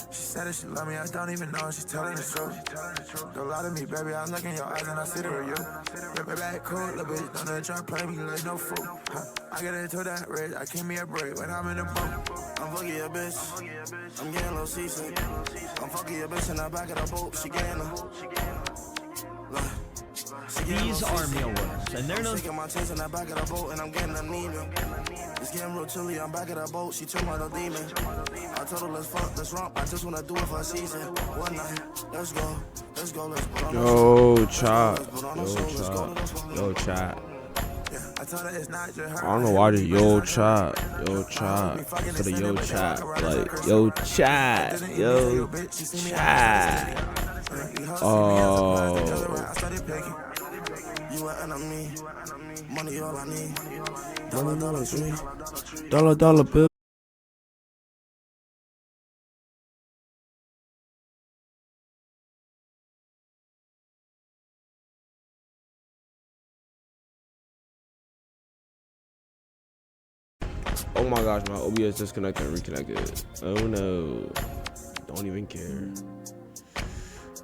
She said that she love me, I don't even know she's telling the truth. Don't lie to me, baby, I look in your eyes and I see the real you. Baby, act cool, little bitch, don't let try to play me like no fool. I get into that red, I keep me a break when I'm in the boat. I'm fucking your bitch, I'm getting low seasick. I'm fucking your bitch in the back of the boat, she getting low. These are mealworms, and they're known. My chains in the back of the boat, and I'm getting anemia. It's getting real chilly, I'm back at the boat, she took my no demon. I told her let's fuck, let's romp, I just wanna do it for a season. One night, let's go, let's go, let's go. Yo, chat. Yo, chat. I don't know why the yo chat for the yo chat, like yo chat. Dollar bill. Oh my gosh, my OBS disconnected and reconnected. Oh no. Don't even care.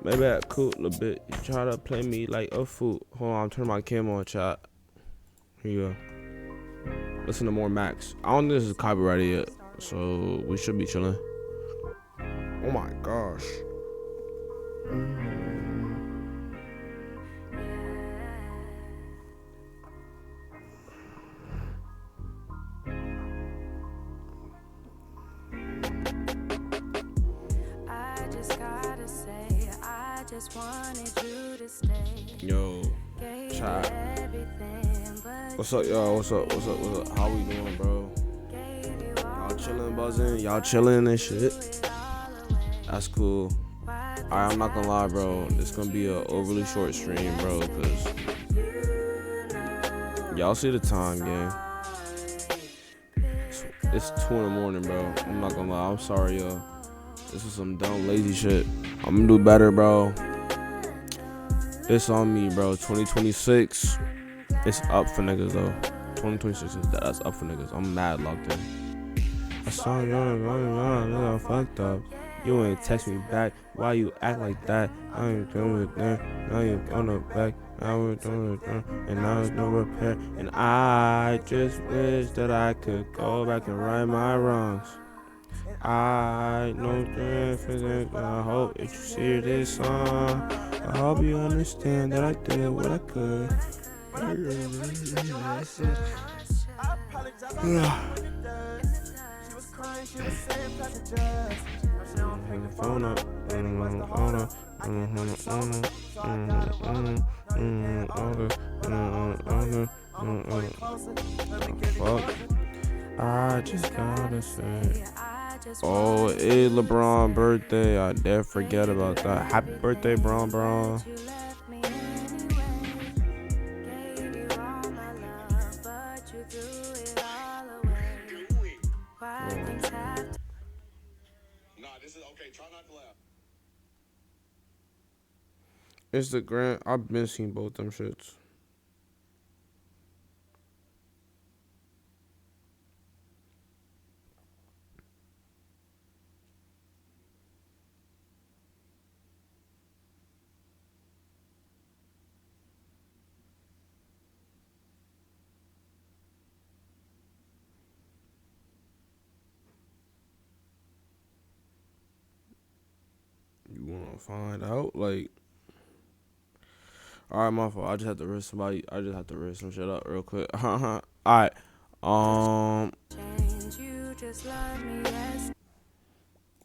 Maybe that cool little bit. You try to play me like a fool. Hold on, I'm turning my camera on, chat. Here you go. Listen to more Max. I don't think this is copyrighted yet, so we should be chilling. Oh my gosh. Yo, chat. What's up, y'all? What's up? How we doing, bro? Y'all chilling, buzzing? Y'all chilling and shit? That's cool. Alright, I'm not gonna lie, bro. This gonna be a overly short stream, bro, cause y'all see the time, gang. It's 2 in the morning, bro. I'm not gonna lie. I'm sorry, yo. This is some dumb, lazy shit. I'm gonna do better, bro. It's on me, bro. 2026, it's up for niggas, though. 2026 that's up for niggas. I'm mad locked in. I saw you on fucked up. You ain't text me back. Why you act like that? I ain't doing it there. Now you on the back. Now we're doing it there. And now there's no repair. And I just wish that I could go back and right my wrongs. I know that I hope that you see this song. I hope you understand that I did what I could. Phone up. Fuck. I just gotta say. Oh, it's LeBron birthday. I dare forget about that. Happy birthday, Bron. Instagram, I've been seeing both them shits. You wanna find out? Like, all right, my fault. I just have to risk somebody. I just have to risk some shit up real quick. All right.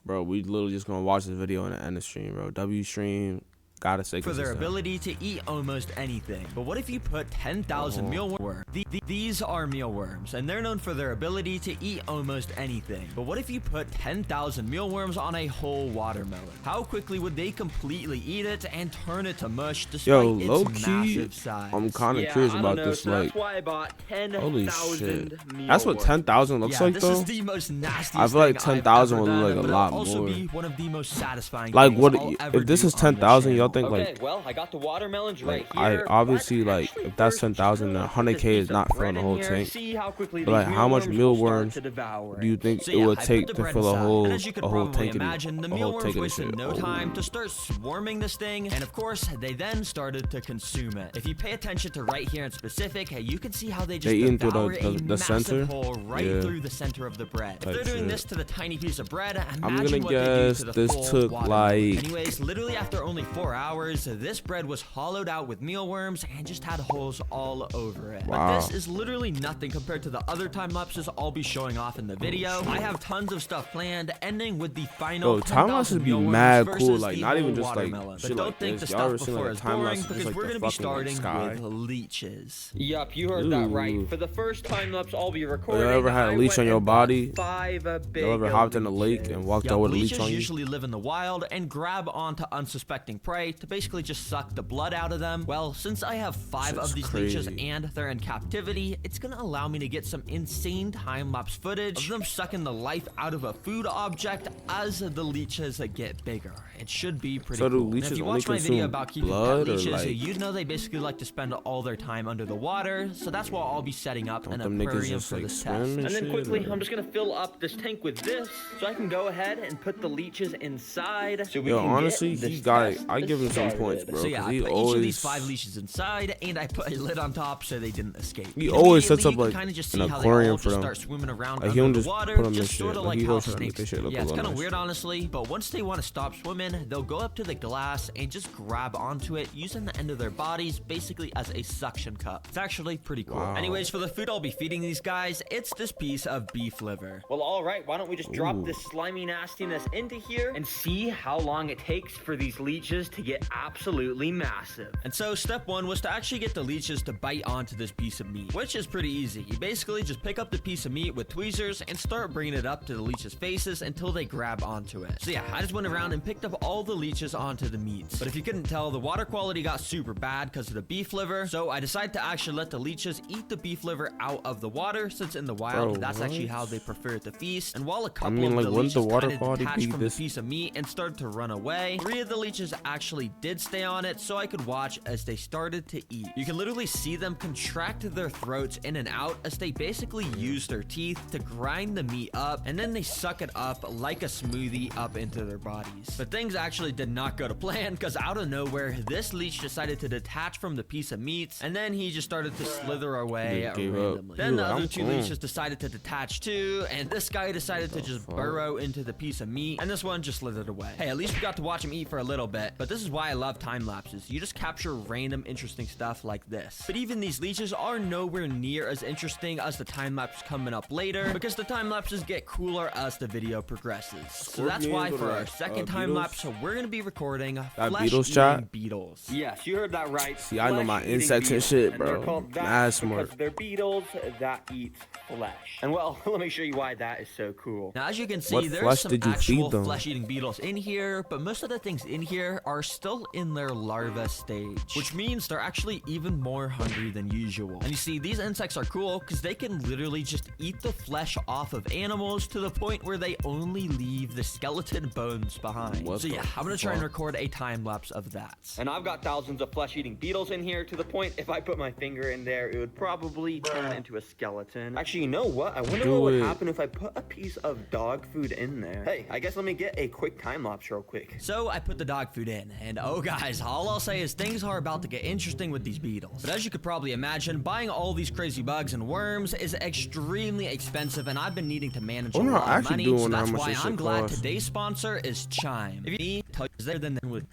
Bro, we literally just gonna watch this video and end the stream, bro. W stream. Gotta say for their ability to eat almost anything. But what if you put 10,000 mealworms? These are mealworms, and they're known for their ability to eat almost anything. But what if you put 10,000 mealworms on a whole watermelon? How quickly would they completely eat it and turn it to mush despite its massive size? I'm kind of curious about this. So like, that's why I bought 10,000 holy shit. That's what 10,000 looks like, though? This is the most nasty. I feel like 10,000 would look like a lot more. Be one of the most satisfying. Like, what if this is 10,000? Y'all y'all think Okay, like well, I got the watermelons right I here. obviously but like actually if that's first, 10,000, just 100K is put not this filling the bread whole in here, tank. see how quickly But like these how much mealworms will start mealworms to devour do you it. think So it yeah, would I take put the to bread fill inside, and a as you could whole probably tank of imagine, the a whole mealworms tank of this wasted shit? no time to start swarming this thing, and of course, they then started to consume it. If you pay attention to right here in specific, you can see how they just eating through devour the a massive center? hole right Yeah. through the center of the bread. If Type they're doing shit. this to the tiny piece of bread, I'm imagine gonna what they do guess to the this full took watermelon. like Anyways, literally after only 4 hours, this bread was hollowed out with mealworms and just had holes all over it. Wow. But this is literally nothing compared to the other time lapses I'll be showing off in the video. I have tons of stuff planned, ending with the final Yo, time 10,000 lapses be mealworms mad versus cool, like the not even whole just like watermelon. shit But don't like think this. the Y'all ever stuff seen like before a is time boring lapse just because like we're the gonna be fucking like starting sky? with leeches. Yup, you heard that right. Ooh. For the first time lapse I'll be recording, Y'all ever had a I leech went on your and got body? 5 big Y'all ever hopped in a lake leeches. and walked Yeah, out with a leech leeches on you? usually live in the wild and grab onto unsuspecting prey to basically just suck the blood out of them. Well, since I have 5 Shit's of these crazy. leeches and they're in captivity, it's gonna allow me to get some insane time-lapse footage of them sucking the life out of a food object as the leeches get bigger. It should be pretty So do cool. And leeches if you only watch my video consume about keeping blood pet or, leeches, like- you'd know they basically like to spend all their time under the water, so that's why I'll be setting up an them niggas aquarium just, for like, this swim test. and And then shit, quickly, or- I'm just gonna fill up this tank with this, so I can go ahead and put the leeches inside. So we Yo, can honestly, get he this got it. test I give him some started. points, bro. So yeah, 'cause I he put each of always these 5 leashes inside, and I put a lid on top so they didn't escape. He always sets Immediately, up, you like, can kinda just an see how they aquarium all for just them. start swimming around Like, he under don't the just water, put 'em in just shit. sort of Like, like he how goes trying to make snakes. this shit look Yeah, a it's little kind of nice. weird, honestly, but once they want to stop swimming, they'll go up to the glass and just grab onto it using the end of their bodies basically as a suction cup. It's actually pretty cool. Wow. Anyways, for the food I'll be feeding these guys, it's this piece of beef liver. Well, alright, why don't we just drop Ooh. this slimy nastiness into here and see how long it takes for these leeches to get absolutely massive. And so step 1 was to actually get the leeches to bite onto this piece of meat, which is pretty easy. You basically just pick up the piece of meat with tweezers and start bringing it up to the leeches' faces until they grab onto it. So yeah, I just went around and picked up all the leeches onto the meats. But if you couldn't tell, the water quality got super bad because of the beef liver, so I decided to actually let the leeches eat the beef liver out of the water, since in the wild, Bro, that's actually what? how they prefer to feast. And while a couple mean, of like, the wouldn't the leeches water kinda quality detached be from this- the piece of meat and started to run away, 3 of the leeches actually did stay on it, so I could watch as they started to eat. You can literally see them contract their throats in and out as they basically use their teeth to grind the meat up, and then they suck it up like a smoothie up into their bodies. But things actually did not go to plan, because out of nowhere, this leech decided to detach from the piece of meat, and then he just started to slither away Just gave up. randomly. Then the Dude, other I'm 2 cool. leeches decided to detach too, and this guy decided to just fuck? burrow into the piece of meat, and this one just slithered away. Hey, at least we got to watch him eat for a little bit, but this is why I love time lapses. You just capture random interesting stuff like this. But even these leeches are nowhere near as interesting as the time lapse coming up later, because the time lapses get cooler as the video progresses. So that's why Scorpions for or, our like, second time beetles? lapse, we're gonna be recording beetles flesh-eating chat? beetles. Yes, you heard that right. See, I know my Flesh-eating insects and beetles. shit, And they're bro. called that Mad because smart. they're beetles that eat flesh. And well, let me show you why that is so cool. Now, as you can see, What there's flesh some did you actual feed them? flesh-eating beetles in here, but most of the things in here are still in their larva stage, which means they're actually even more hungry than usual. And you see, these insects are cool because they can literally just eat the flesh off of animals to the point where they only leave the skeleton bones behind. What So yeah, the I'm gonna try and fuck? record a time lapse of that. And I've got thousands of flesh-eating beetles in here to the point if I put my finger in there, it would probably turn into a skeleton. Actually, you know what? I wonder Do what would it. happen if I put a piece of dog food in there. Hey, I guess let me get a quick time lapse real quick. So I put the dog food in, and oh guys, all I'll say is things are about to get interesting with these beetles. But as you could probably imagine, buying all these crazy bugs and worms is extremely expensive, and I've been needing to manage a I'm not lot of actually money, doing so how that's much why this I'm shit glad costs. today's sponsor is Chime. If you tell you there, then with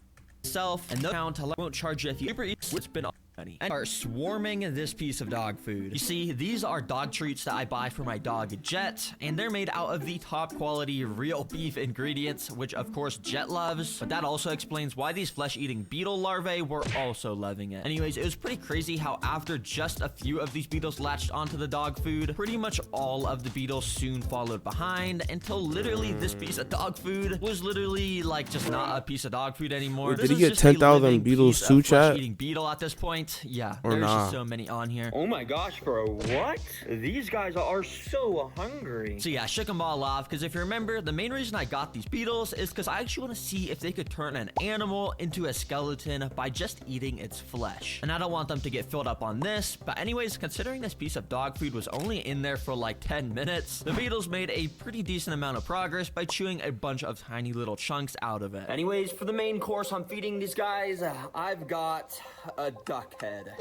self, and no count won't charge you if you super eat what's been money and are swarming this piece of dog food. You see, these are dog treats that I buy for my dog Jet, and they're made out of the top quality real beef ingredients, which of course Jet loves, but that also explains why these flesh-eating beetle larvae were also loving it. Anyways, it was pretty crazy how after just a few of these beetles latched onto the dog food, pretty much all of the beetles soon followed behind, until literally this piece of dog food was literally like just not a piece of dog food anymore. Wait, This did he is get just a 10,000 living beetles piece too, of chat? flesh-eating beetle at this point. point, yeah, Or there's nah. just so many on here. Oh my gosh, bro, what? These guys are so hungry. So yeah, I shook them all off because if you remember, the main reason I got these beetles is because I actually want to see if they could turn an animal into a skeleton by just eating its flesh. And I don't want them to get filled up on this, but anyways, considering this piece of dog food was only in there for like 10 minutes, the beetles made a pretty decent amount of progress by chewing a bunch of tiny little chunks out of it. Anyways, for the main course I'm feeding these guys, I've got a duck head.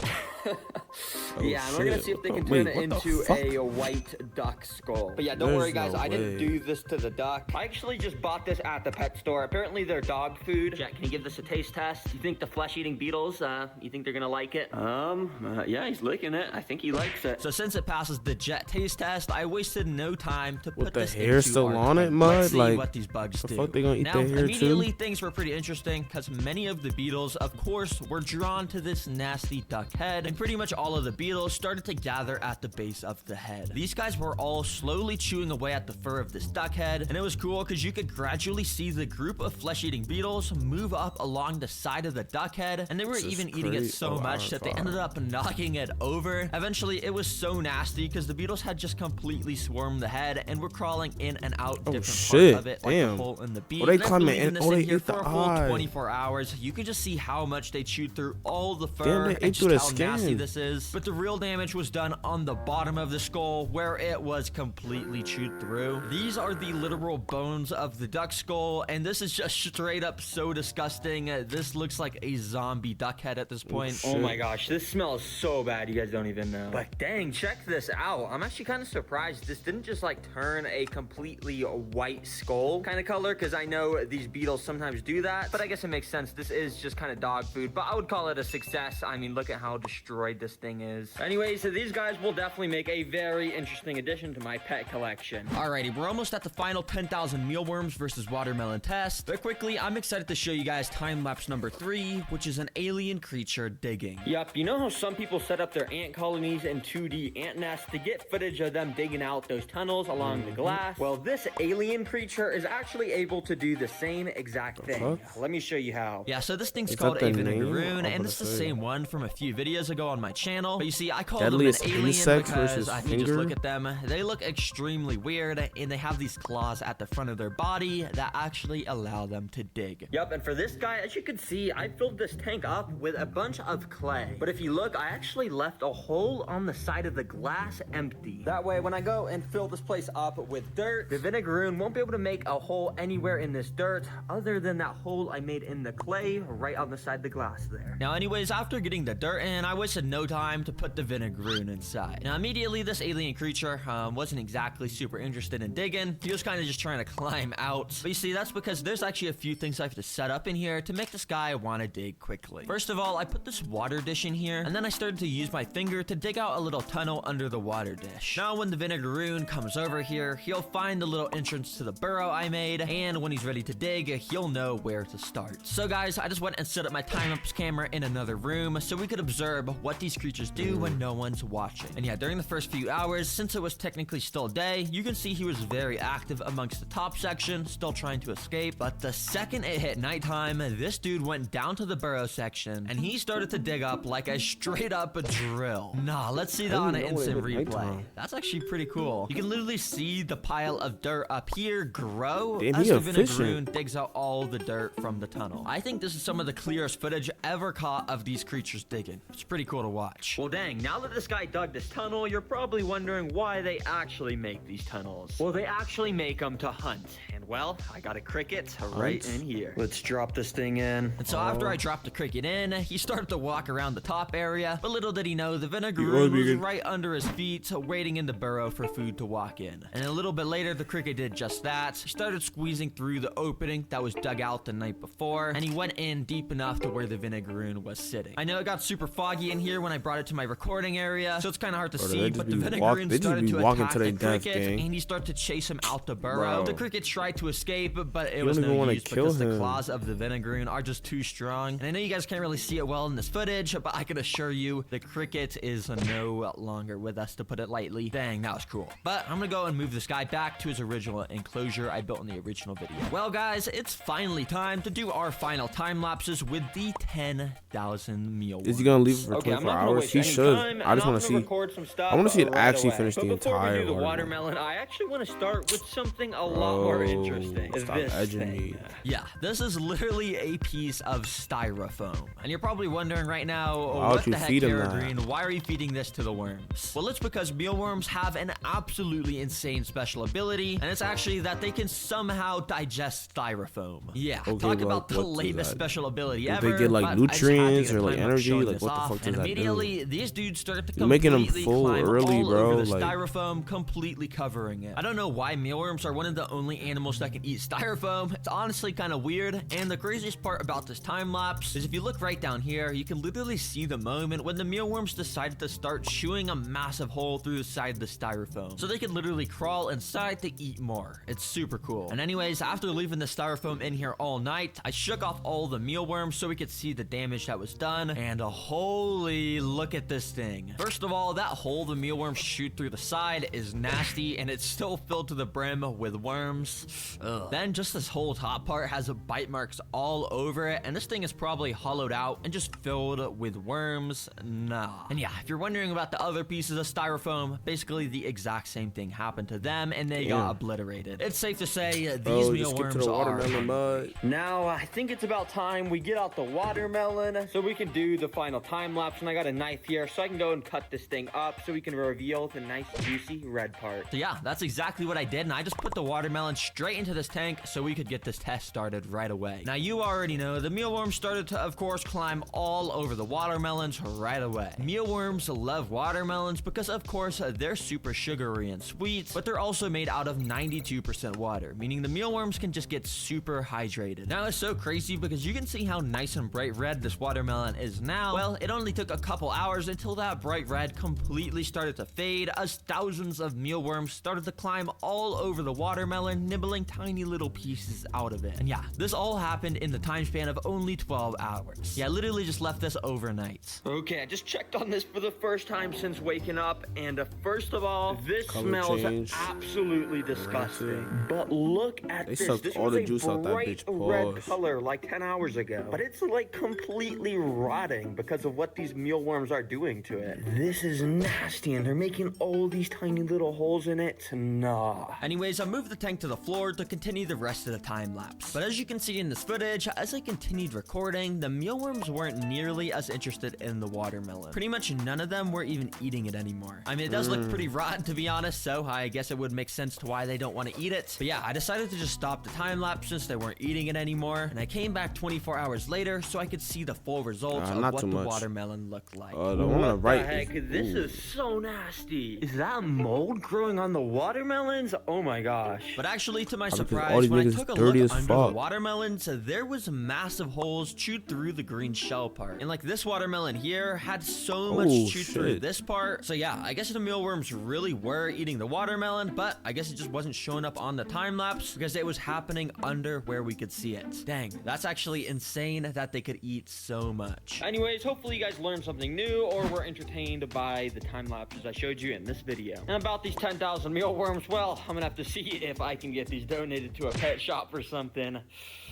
Yeah, and we're gonna see if they can turn it into a white duck skull. But yeah, don't worry guys, I didn't do this to the duck. I actually just bought this at the pet store. Apparently they're dog food. Jack, can you give this a taste test? You think the flesh-eating beetles, you think they're gonna like it? Yeah, he's licking it. I think he likes it. So since it passes the Jet taste test, I wasted no time to put With the this hair into still our on tank. it, mud? Let's see Like, what these bugs the do. fuck they gonna eat Now, their hair immediately too? things were pretty interesting because many of the beetles, of course, were drawn to this nasty duck head, and pretty much all of the beetles started to gather at the base of the head. These guys were all slowly chewing away at the fur of this duck head, and it was cool because you could gradually see the group of flesh-eating beetles move up along the side of the duck head, and they were This is even eating it crazy. so much that they ended up knocking it over. Eventually, it was so nasty because the beetles had just completely swarmed the head and were crawling in and out different shit. parts of it, like Damn. the hole in the beak. Oh, they And after climbing leaving in- this oh, in they here ate for the a full eye. 24 hours, you could just see how much they chewed through all the fur Damn, they and ate just through the how nasty skin. this is. But the real damage was done on the bottom of the skull where it was completely chewed through. These are the literal bones of the duck skull, and this is just straight up so disgusting. This looks like a zombie duck head at this point. Oh my gosh, this smells so bad, you guys don't even know. But dang, check this out. I'm actually kind of surprised this didn't just like turn a completely white skull kind of color, because I know these beetles sometimes do that, but I guess it makes sense. This is just kind of dog food, but I would call it a success. I mean, look at how destroyed this thing is. Anyways, so these guys will definitely make a very interesting addition to my pet collection. Alrighty, we're almost at the final 10,000 mealworms versus watermelon test, but quickly, I'm excited to show you guys time-lapse number 3, which is an alien creature digging. Yup, you know how some people set up their ant colonies in 2D ant nests to get footage of them digging out those tunnels along the glass? Well, this alien creature is actually able to do the same exact thing. Let me show you how. Yeah, so this thing's Is called that a the name? vinegaroon, I'm and it's the gonna say. same one from a few videos ago on my channel. But you see, I call Deadliest them an alien insects because versus I can just finger? look at them. They look extremely weird, and they have these claws at the front of their body that actually allow them to dig. Yup, and for this guy, as you can see, I filled this tank up with a bunch of clay. But if you look, I actually left a hole on the side of the glass empty. That way, when I go and fill this place up with dirt, the vinegaroon won't be able to make a hole anywhere in this dirt other than that hole I made in the clay right on the side of the glass there. Now, anyways, after getting the dirt in, I wasted no time to put the vinegaroon inside. Now, immediately, this alien creature wasn't exactly super interested in digging. He was kind of just trying to climb out. But you see, that's because there's actually a few things I have to set up in here to make this guy want to dig quickly. First of all, I put this water dish in here, and then I started to use my finger to dig out a little tunnel under the water dish. Now, when the vinegaroon comes over here, he'll find the little entrance to the burrow I made, and when he's ready to dig, he'll know where to start. So guys, I just went and set up my time-lapse camera in another room so we could observe what these creatures do when no one's watching. And yeah, during the first few hours, since it was technically still day, you can see he was very active amongst the top section, still trying to escape. But the second it hit nighttime, this dude went down to the burrow section, and he started to dig up like a straight-up drill. Nah, let's see that on an instant replay. That's actually pretty cool. You can literally see the pile of dirt up here grow Damn, as he the efficient. vinegaroon digs out all the dirt from the tunnel. I think this is some of the clearest footage ever caught of these creatures digging. It's pretty cool to watch. Well, dang, now that this guy dug this tunnel, you're probably wondering why they actually make these tunnels. Well, they actually make them to hunt. And well, I got a cricket right in here. Let's drop this thing in. And so after I dropped the cricket in, he started to walk around the top area, but little did he know the vinegaroon was right under his feet, waiting in the burrow for food to walk in. And a little bit later, the cricket did just that. He started squeezing through the opening that was dug out the night before, and he went in deep enough to where the vinegaroon was sitting. I know it got super foggy in here when I brought it to my recording area, so it's kind of hard to see, but the vinegaroon started to attack the cricket, and he started to chase him out the burrow. The cricket tried tried to escape, but it was no use because the claws of the vinegaroon are just too strong. And I know you guys can't really see it well in this footage, but I can assure you the cricket is no longer with us, to put it lightly. Dang, that was cool. But I'm gonna go and move this guy back to his original enclosure I built in the original video. Well, guys, it's finally time to do our final time lapses with the 10,000 mealworms. Is he gonna leave it for 24 hours? He should. I just want to see. I want to see it actually finish the entire. Before we do the watermelon, I actually want to start with something a lot more interesting. Stop edging me. Yeah, this is literally a piece of styrofoam. And you're probably wondering right now, what the heck, Green? Why are you feeding this to the worms? Well, it's because mealworms have an absolutely insane special ability, and it's actually that they can somehow digest styrofoam. Yeah, talk about the lamest special ability ever. They get like nutrients or like energy, like what the fuck does that do? And immediately, these dudes start to completely climb all over the styrofoam, completely covering it. I don't know why mealworms are one of the only animals that can eat styrofoam. It's honestly kind of weird, and the craziest part about this time lapse is if you look right down here, you can literally see the moment when the mealworms decided to start chewing a massive hole through the side of the styrofoam, so they can literally crawl inside to eat more. It's super cool. And anyways, after leaving the styrofoam in here all night, I shook off all the mealworms so we could see the damage that was done, and holy, look at this thing. First of all, that hole the mealworms shoot through the side is nasty, and it's still filled to the brim with worms. Ugh. Then just this whole top part has bite marks all over it, and this thing is probably hollowed out and just filled with worms. Nah. And yeah, if you're wondering about the other pieces of styrofoam, basically the exact same thing happened to them, and they got obliterated. It's safe to say these mealworms are. Now, I think it's about time we get out the watermelon so we can do the final time lapse, and I got a knife here so I can go and cut this thing up so we can reveal the nice juicy red part. So yeah, that's exactly what I did, and I just put the watermelon straight into this tank so we could get this test started right away. Now, you already know the mealworms started to, of course, climb all over the watermelons right away. Mealworms love watermelons because, of course, they're super sugary and sweet, but they're also made out of 92% water, meaning the mealworms can just get super hydrated. Now, it's so crazy because you can see how nice and bright red this watermelon is now. Well, it only took a couple hours until that bright red completely started to fade as thousands of mealworms started to climb all over the watermelon, nibbling tiny little pieces out of it. And yeah, this all happened in the time span of only 12 hours. Yeah, I literally just left this overnight. Okay, I just checked on this for the first time since waking up, and first of all, this smells absolutely disgusting. But look at this. This was a bright red color like 10 hours ago, but it's like completely rotting because of what these mealworms are doing to it. This is nasty, and they're making all these tiny little holes in it. Nah. Anyways, I moved the tank to the floor to continue the rest of the time lapse. But as you can see in this footage, as I continued recording, the mealworms weren't nearly as interested in the watermelon. Pretty much none of them were even eating it anymore. I mean, it does look pretty rotten, to be honest, so I guess it would make sense to why they don't want to eat it. But yeah, I decided to just stop the time lapse since they weren't eating it anymore, and I came back 24 hours later so I could see the full results of what the watermelon looked like. What the heck? This is so nasty. Is that mold growing on the watermelons? Oh my gosh. But actually, to my surprise, when I took a look under the watermelons, there was massive holes chewed through the green shell part. And like this watermelon here had so much chewed through this part. So yeah, I guess the mealworms really were eating the watermelon, but I guess it just wasn't showing up on the time lapse because it was happening under where we could see it. Dang, that's actually insane that they could eat so much. Anyways, hopefully you guys learned something new or were entertained by the time lapses I showed you in this video. And about these 10,000 mealworms, well, I'm gonna have to see if I can get these donated to a pet shop or something.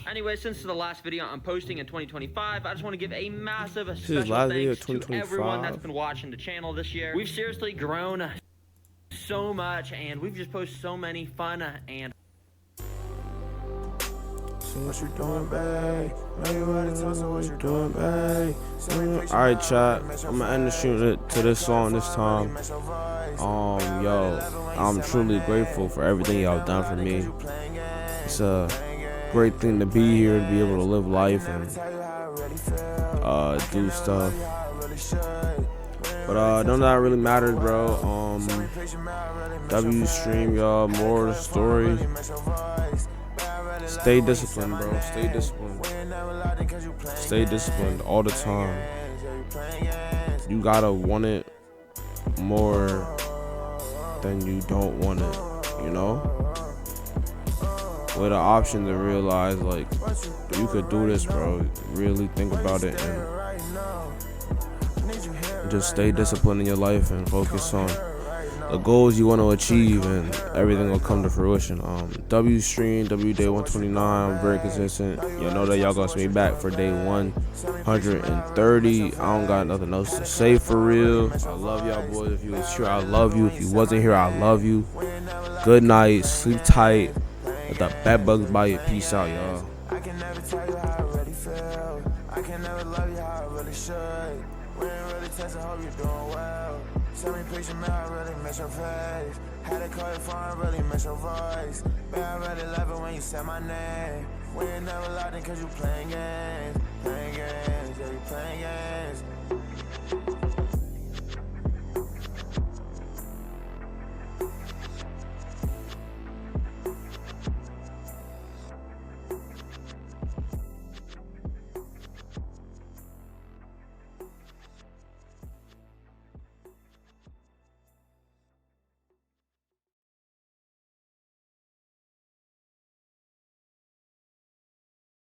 Anyway, since it's the last video I'm posting in 2025, I just want to give a massive special thanks to everyone that's been watching the channel this year. We've seriously grown so much, and we've just posted so many fun and what you doing, babe? Know you had to tell me what you doing, babe. Alright, chat. I'm gonna end the shoot to this song this time. Yo, I'm truly grateful for everything y'all done for me. It's a great thing to be here, to be able to live life and do stuff. But none of that really matters, bro. W stream, y'all. More of the story. Stay disciplined, bro. Stay disciplined. Stay disciplined all the time. You gotta want it more than you don't want it, you know? with an option to realize like you could do this, bro. Really think about it and just stay disciplined in your life and focus on the goals you want to achieve, and everything will come to fruition. W stream, Day129, I'm very consistent. You know that y'all gonna see me back for day 130. I don't got nothing else to say for real. I love y'all boys. If you was here, I love you. If you wasn't here, I love you. Good night, sleep tight. Let the bad bugs bite you. Peace out, y'all. I can never tell you how I really feel. I can never love you how I really should. We ain't really touch, I hope you're doing well. Send me picture, man, I really miss your face. Had to call your phone, I really miss your voice. Man, I really love it when you say my name. We ain't never locked in cause you playing games. Playing games, yeah, you playing games.